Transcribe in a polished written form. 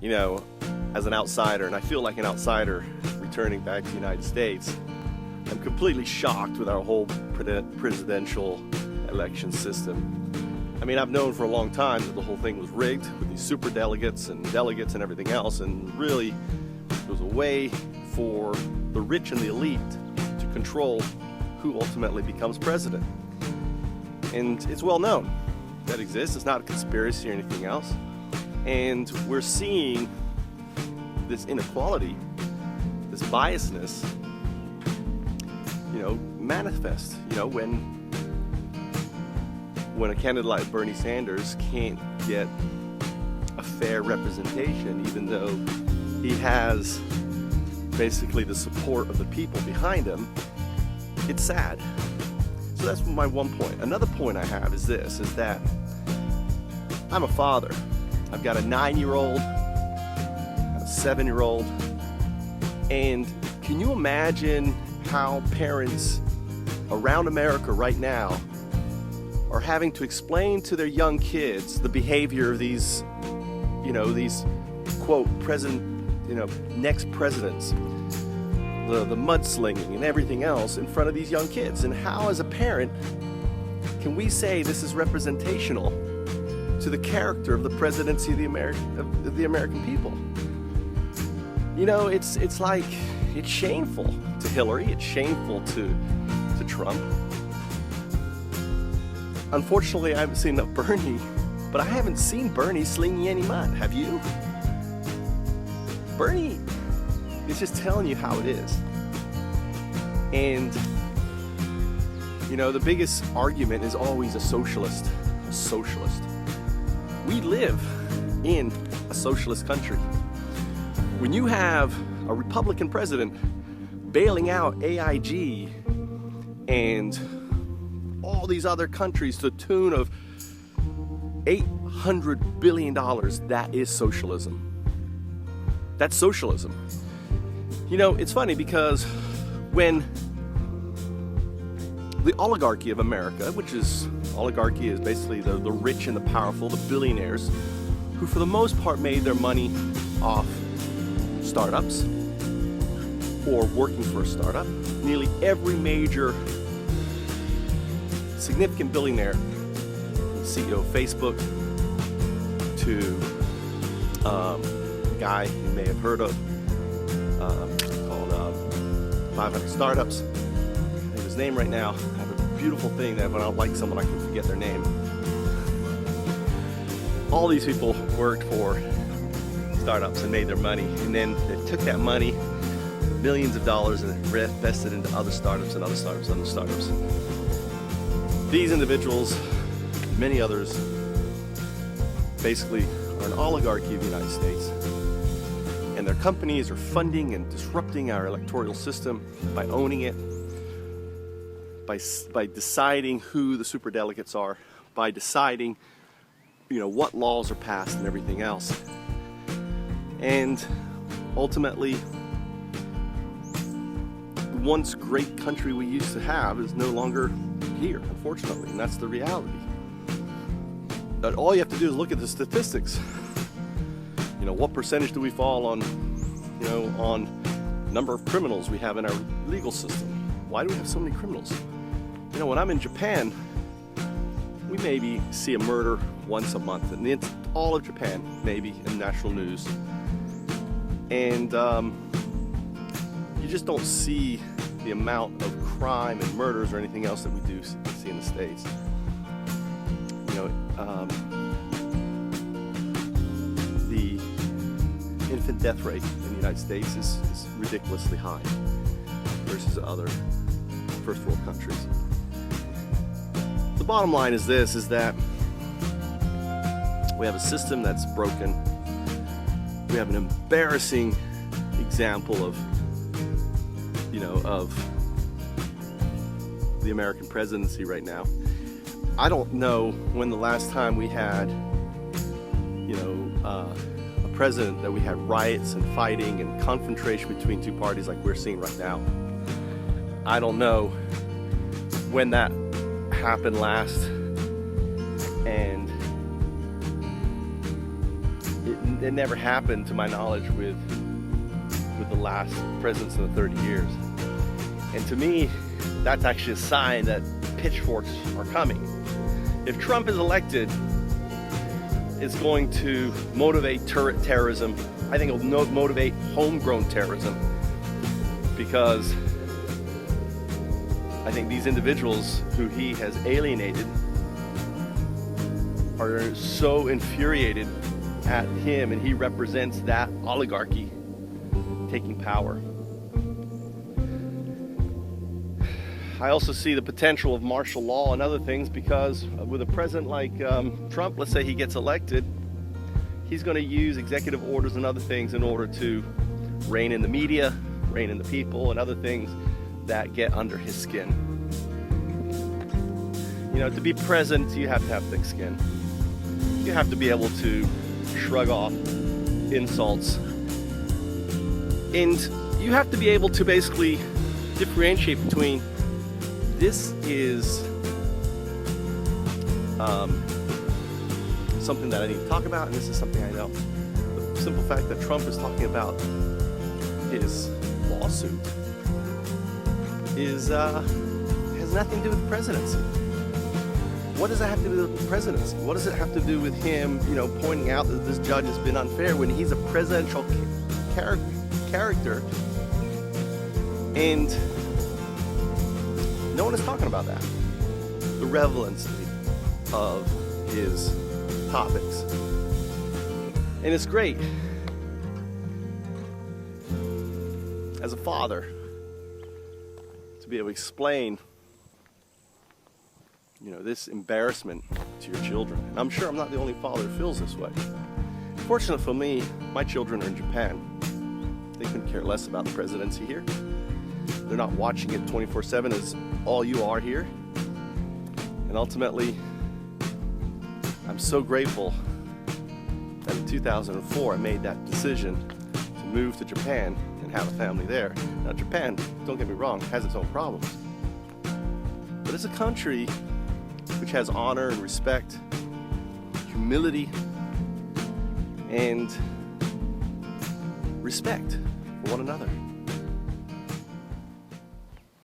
you know, as an outsider, and I feel like an outsider returning back to the United States, I'm completely shocked with our whole presidential election system. I mean, I've known for a long time that the whole thing was rigged with these super delegates and delegates and everything else, and really it was a way for the rich and the elite to control who ultimately becomes president. And it's well known that exists. It's not a conspiracy or anything else. And we're seeing this inequality, this biasness, you know, manifest. You know, when a candidate like Bernie Sanders can't get a fair representation, even though he has basically the support of the people behind him, it's sad. So that's my one point. Another point I have is this, is that I'm a father. I've got a 9-year-old, a 7-year-old, and can you imagine how parents around America right now are having to explain to their young kids the behavior of these, you know, these quote next presidents, the mudslinging and everything else in front of these young kids? And how, as a parent, can we say this is representational to the character of the presidency of the American people? You know, it's like, it's shameful to Hillary, it's shameful to Trump. Unfortunately, I haven't seen enough Bernie, but I haven't seen Bernie slinging any mud. Have you? Bernie is just telling you how it is. And, you know, the biggest argument is always a socialist. A socialist. We live in a socialist country. When you have a Republican president bailing out AIG and all these other countries to the tune of $800 billion, that is socialism. That's socialism. You know, it's funny because when the oligarchy of America, oligarchy is basically the rich and the powerful, the billionaires, who for the most part made their money off startups or working for a startup. Nearly every major significant billionaire, CEO of Facebook, to a guy you may have heard of called 500 Startups. I think his name right now. I have a beautiful thing that when I don't like someone, I can forget their name. All these people worked for startups and made their money, and then they took that money, millions of dollars, and invested into other startups and other startups and other startups. These individuals, many others, basically are an oligarchy of the United States. And their companies are funding and disrupting our electoral system by owning it, by deciding who the superdelegates are, by deciding, you know, what laws are passed and everything else. And ultimately, the once great country we used to have is no longer here, unfortunately, and that's the reality. But all you have to do is look at the statistics. You know, what percentage do we fall on, you know, on number of criminals we have in our legal system? Why do we have so many criminals? You know, when I'm in Japan, we maybe see a murder once a month, and it's all of Japan, maybe in national news. And you just don't see the amount of crime and murders or anything else that we do see in the States. You know, the infant death rate in the United States is ridiculously high versus other first world countries. The bottom line is this, is that we have a system that's broken. We have an embarrassing example of, you know, of the American presidency right now. I don't know when the last time we had, you know, a president that we had riots and fighting and confrontation between two parties like we're seeing right now. I don't know when that happened last, and it never happened, to my knowledge, with the last presidents in the 30 years. And to me, that's actually a sign that pitchforks are coming. If Trump is elected, it's going to motivate terrorism. I think it'll motivate homegrown terrorism, because I think these individuals who he has alienated are so infuriated at him, and he represents that oligarchy taking power. I also see the potential of martial law and other things, because with a president like Trump, let's say he gets elected, he's going to use executive orders and other things in order to rein in the media, rein in the people, and other things that get under his skin. You know, to be president, you have to have thick skin. You have to be able to shrug off insults. And you have to be able to basically differentiate between this is something that I need to talk about, and this is something I know. The simple fact that Trump is talking about his lawsuit is has nothing to do with the presidency. What does that have to do with the presidency? What does it have to do with him, you know, pointing out that this judge has been unfair when he's a presidential character? And no one is talking about that. The relevancy of his topics. And it's great as a father to be able to explain, you know, this embarrassment to your children. And I'm sure I'm not the only father who feels this way. Fortunately for me, my children are in Japan. They couldn't care less about the presidency here. They're not watching it 24/7 as all you are here. And ultimately, I'm so grateful that in 2004 I made that decision to move to Japan and have a family there. Now Japan, don't get me wrong, has its own problems. But it's a country which has honor and respect, humility, and respect for one another.